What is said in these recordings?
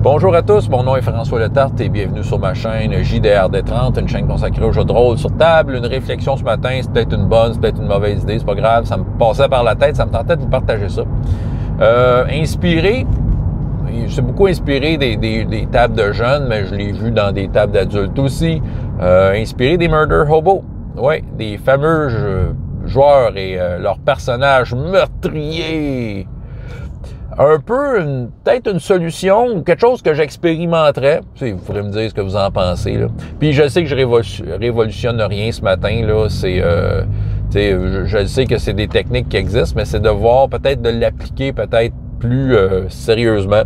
Bonjour à tous, mon nom est François Letarte et bienvenue sur ma chaîne JDRD30, une chaîne consacrée aux jeux de rôle sur table. Une réflexion ce matin, c'est peut-être une bonne, c'est peut-être une mauvaise idée, c'est pas grave, ça me passait par la tête, ça me tentait de vous partager ça. Inspiré, j'ai beaucoup inspiré des tables de jeunes, mais je l'ai vu dans des tables d'adultes aussi. Inspiré des Murder Hobos, oui, des fameux joueurs et leurs personnages meurtriers. Un peu, peut-être une solution ou quelque chose que j'expérimenterais. Vous pourrez me dire ce que vous en pensez, là. Puis je sais que je révolutionne rien ce matin, là. Je sais que c'est des techniques qui existent, mais c'est de voir peut-être de l'appliquer peut-être plus sérieusement.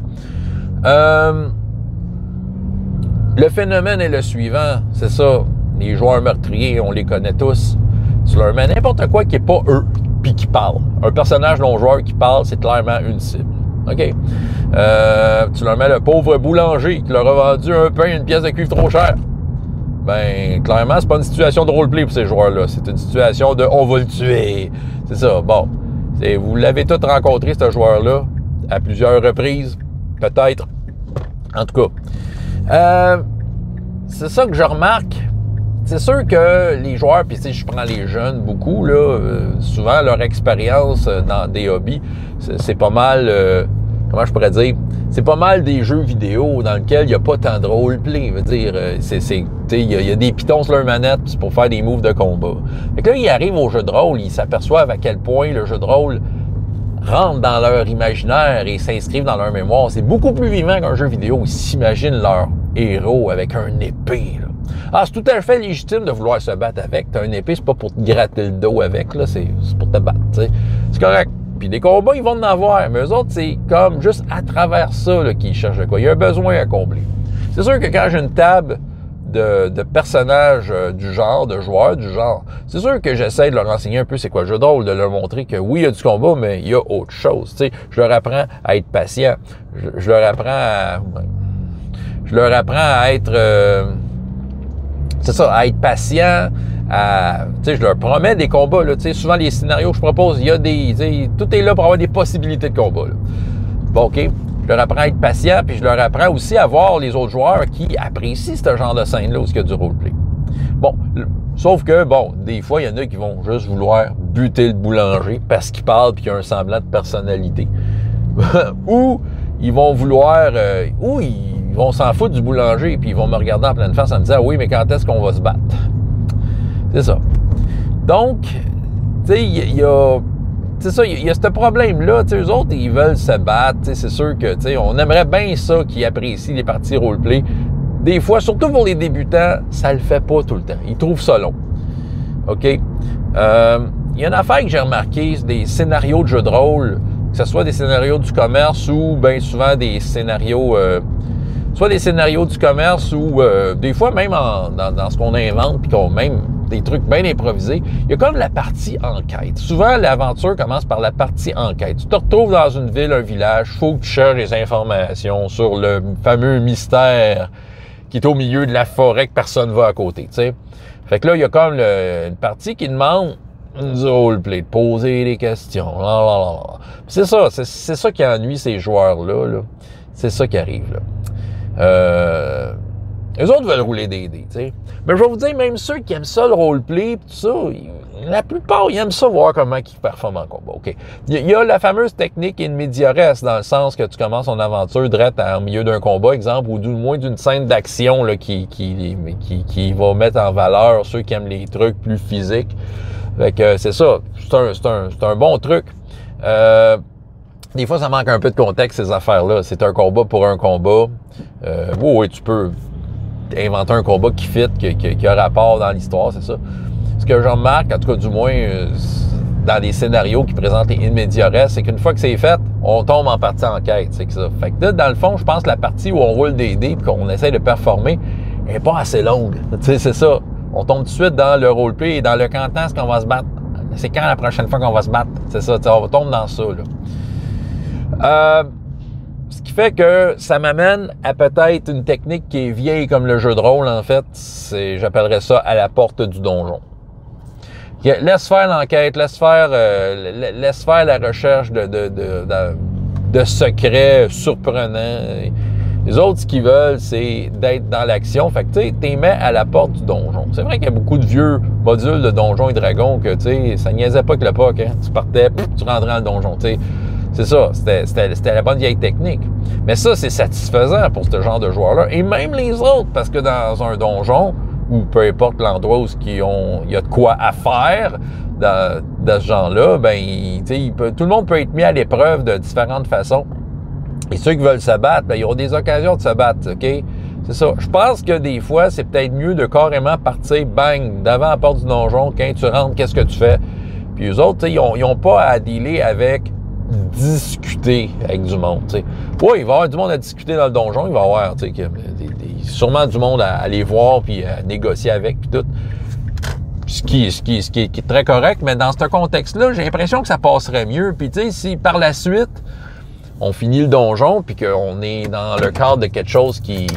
Le phénomène est le suivant, c'est ça. Les joueurs meurtriers, on les connaît tous. Tu leur mets n'importe quoi qui n'est pas eux, puis qui parle. Un personnage non-joueur qui parle, c'est clairement une cible. OK? Tu leur mets le pauvre boulanger qui leur a vendu un pain, une pièce de cuivre trop chère. Ben, clairement, c'est pas une situation de roleplay pour ces joueurs-là. C'est une situation de « on va le tuer ». C'est ça. Bon. Vous l'avez tous rencontré, ce joueur-là, à plusieurs reprises. Peut-être. En tout cas. C'est ça que je remarque. C'est sûr que les joueurs, puis je prends les jeunes beaucoup, là, souvent leur expérience dans des hobbies, c'est pas mal, comment je pourrais dire, c'est pas mal des jeux vidéo dans lesquels il n'y a pas tant de roleplay. Je veux dire, il y a des pitons sur leur manette c'est pour faire des moves de combat. Fait que là, ils arrivent au jeu de rôle, ils s'aperçoivent à quel point le jeu de rôle rentre dans leur imaginaire et s'inscrivent dans leur mémoire. C'est beaucoup plus vivant qu'un jeu vidéo. Ils s'imaginent leur héros avec un épée, là. Ah, c'est tout à fait légitime de vouloir se battre avec. T'as une épée, c'est pas pour te gratter le dos avec, là, c'est pour te battre, t'sais. C'est correct. Puis des combats, ils vont en avoir. Mais eux autres, c'est comme juste à travers ça là, qu'ils cherchent quoi. Il y a un besoin à combler. C'est sûr que quand j'ai une table de personnages du genre, de joueurs du genre, c'est sûr que j'essaie de leur enseigner un peu c'est quoi le jeu de rôle, de leur montrer que oui, il y a du combat, mais il y a autre chose. T'sais. Je leur apprends à être patient. Je leur apprends à être... c'est ça, à être patient, je leur promets des combats, là, souvent les scénarios que je propose, il y a tout est là pour avoir des possibilités de combat, là. Bon, OK, je leur apprends à être patient, puis je leur apprends aussi à voir les autres joueurs qui apprécient ce genre de scène-là où il y a du roleplay. Bon, sauf que, bon, des fois, il y en a qui vont juste vouloir buter le boulanger parce qu'il parle puis qu'il y a un semblant de personnalité. Ou ils vont vouloir... ils vont s'en foutre du boulanger puis ils vont me regarder en pleine face en me disant « Oui, mais quand est-ce qu'on va se battre? » C'est ça. Donc, tu sais, il y a ce problème-là. Eux autres, ils veulent se battre. C'est sûr que, on aimerait bien ça qu'ils apprécient les parties roleplay. Des fois, surtout pour les débutants, ça le fait pas tout le temps. Ils trouvent ça long. OK? Il y a une affaire que j'ai remarqué, c'est des scénarios de jeux de rôle, que ce soit des scénarios du commerce ou bien souvent des scénarios... soit des scénarios du commerce ou des fois même dans ce qu'on invente puis qu'on même des trucs bien improvisés, il y a comme la partie enquête. Souvent, l'aventure commence par la partie enquête. Tu te retrouves dans une ville, un village, il faut que tu cherches des informations sur le fameux mystère qui est au milieu de la forêt que personne ne va à côté, tu sais. Fait que là, il y a comme une partie qui demande du roleplay, de poser des questions. C'est ça qui ennuie ces joueurs-là. Là. C'est ça qui arrive, là. Eux autres veulent rouler des dés, tu sais. Mais je vais vous dire, même ceux qui aiment ça, le roleplay, tout ça, la plupart, ils aiment ça voir comment ils performent en combat. OK. Il y a la fameuse technique in media res, dans le sens que tu commences ton aventure direct en milieu d'un combat, exemple, ou du moins d'une scène d'action là, qui va mettre en valeur ceux qui aiment les trucs plus physiques. Fait que c'est ça. C'est un bon truc. Des fois, ça manque un peu de contexte, ces affaires-là. C'est un combat pour un combat. Oui, tu peux inventer un combat qui fit, qui a rapport dans l'histoire, c'est ça. Ce que je remarque, en tout cas du moins dans des scénarios qui présentent les in media res, c'est qu'une fois que c'est fait, on tombe en partie enquête, c'est que ça. Fait que là, dans le fond, je pense que la partie où on roule des dés et qu'on essaie de performer n'est pas assez longue. Tu sais, c'est ça. On tombe tout de suite dans le roleplay et dans le quand est-ce qu'on va se battre. C'est quand la prochaine fois qu'on va se battre? C'est ça, on tombe dans ça, là. Ce qui fait que ça m'amène à peut-être une technique qui est vieille comme le jeu de rôle, en fait. J'appellerais ça à la porte du donjon. Laisse faire l'enquête, laisse faire la recherche de secrets surprenants. Les autres, ce qu'ils veulent, c'est d'être dans l'action. Fait que, tu sais, t'es mets à la porte du donjon. C'est vrai qu'il y a beaucoup de vieux modules de Donjons et Dragons que, tu sais, ça niaisait pas que le POC, hein. Tu partais, tu rentrais dans le donjon, tu sais. C'est ça, c'était la bonne vieille technique. Mais ça, c'est satisfaisant pour ce genre de joueurs-là. Et même les autres, parce que dans un donjon, ou peu importe l'endroit où il y a de quoi à faire dans ce genre-là, ben, tout le monde peut être mis à l'épreuve de différentes façons. Et ceux qui veulent se battre, ben, ils auront des occasions de se battre, OK? C'est ça. Je pense que des fois, c'est peut-être mieux de carrément partir, bang, devant la porte du donjon. Quand tu rentres, qu'est-ce que tu fais? Puis eux autres, ils n'ont pas à dealer avec discuter avec du monde. T'sais. Oui, il va y avoir du monde à discuter dans le donjon, il va y avoir sûrement du monde à aller voir puis à négocier avec puis tout. Ce qui est très correct, mais dans ce contexte-là, j'ai l'impression que ça passerait mieux. Puis tu sais, si par la suite, on finit le donjon puis qu'on est dans le cadre de quelque chose qui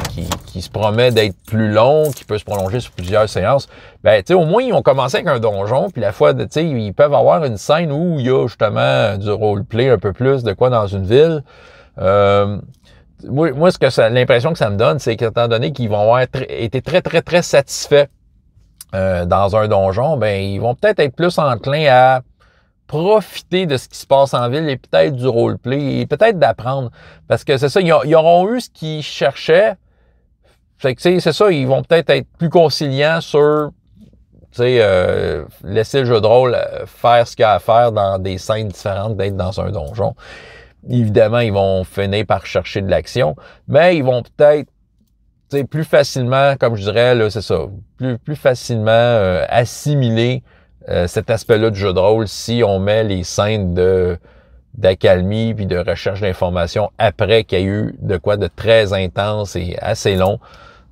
se promet d'être plus long, qui peut se prolonger sur plusieurs séances, ben tu sais, au moins ils ont commencé avec un donjon, puis la fois, tu sais, ils peuvent avoir une scène où il y a justement du roleplay un peu plus de quoi dans une ville. Moi, l'impression que ça me donne, c'est qu'étant donné qu'ils vont avoir été très, très, très satisfaits dans un donjon, ben ils vont peut-être être plus enclins à profiter de ce qui se passe en ville et peut-être du roleplay et peut-être d'apprendre. Parce que c'est ça, ils auront eu ce qu'ils cherchaient. Fait que, c'est ça, ils vont peut-être être plus conciliants sur, laisser le jeu de rôle faire ce qu'il y a à faire dans des scènes différentes d'être dans un donjon. Évidemment, ils vont finir par chercher de l'action, mais ils vont peut-être, plus facilement, comme je dirais, là, c'est ça, plus facilement assimiler cet aspect-là du jeu de rôle si on met les scènes d'accalmie puis de recherche d'informations après qu'il y a eu de quoi de très intense et assez long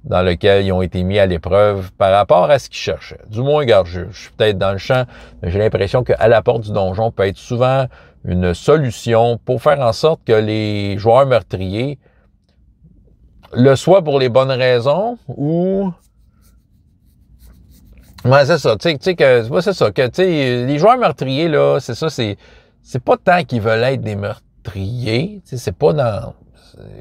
dans lequel ils ont été mis à l'épreuve par rapport à ce qu'ils cherchaient. Du moins, regarde, je suis peut-être dans le champ, mais j'ai l'impression qu'à la porte du donjon peut être souvent une solution pour faire en sorte que les joueurs meurtriers le soient pour les bonnes raisons ou... Ouais, c'est ça, tu sais que c'est ça que tu sais les joueurs meurtriers là, c'est ça, c'est pas tant qu'ils veulent être des meurtriers, tu sais, c'est pas dans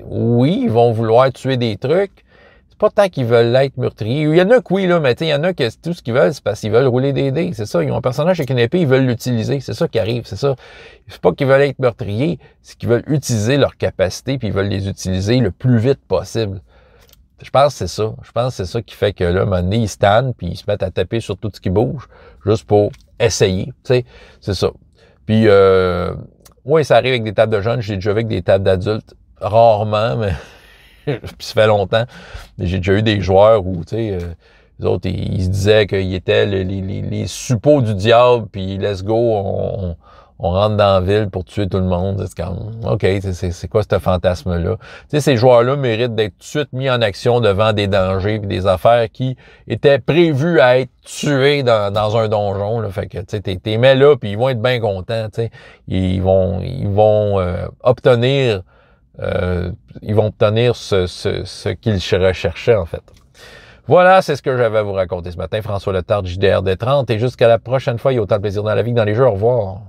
oui, ils vont vouloir tuer des trucs, c'est pas tant qu'ils veulent être meurtriers. Il y en a que oui là, mais tu sais il y en a que tout ce qu'ils veulent c'est parce qu'ils veulent rouler des dés, c'est ça, ils ont un personnage avec une épée, ils veulent l'utiliser, c'est ça qui arrive, c'est ça. C'est pas qu'ils veulent être meurtriers, c'est qu'ils veulent utiliser leurs capacités puis ils veulent les utiliser le plus vite possible. Je pense que c'est ça. Je pense que c'est ça qui fait que là, à un moment donné, ils se tannent puis ils se mettent à taper sur tout ce qui bouge, juste pour essayer. Tu sais, c'est ça. Puis, oui, ça arrive avec des tables de jeunes. J'ai déjà vu avec des tables d'adultes, rarement, mais puis ça fait longtemps. Mais j'ai déjà eu des joueurs où, tu sais, les autres, ils se disaient qu'ils étaient les suppôts du diable, puis let's go, on rentre dans la ville pour tuer tout le monde. C'est comme, OK, c'est quoi ce fantasme-là? Tu sais, ces joueurs-là méritent d'être tout de suite mis en action devant des dangers et des affaires qui étaient prévues à être tuées dans un donjon. Là. Fait que, tu sais, t'es mets là, puis ils vont être bien contents, tu sais. Ils vont obtenir ce qu'ils recherchaient, en fait. Voilà, c'est ce que j'avais à vous raconter ce matin. François Letarte, JDR des 30. Et jusqu'à la prochaine fois, il y a autant de plaisir dans la vie que dans les jeux. Au revoir.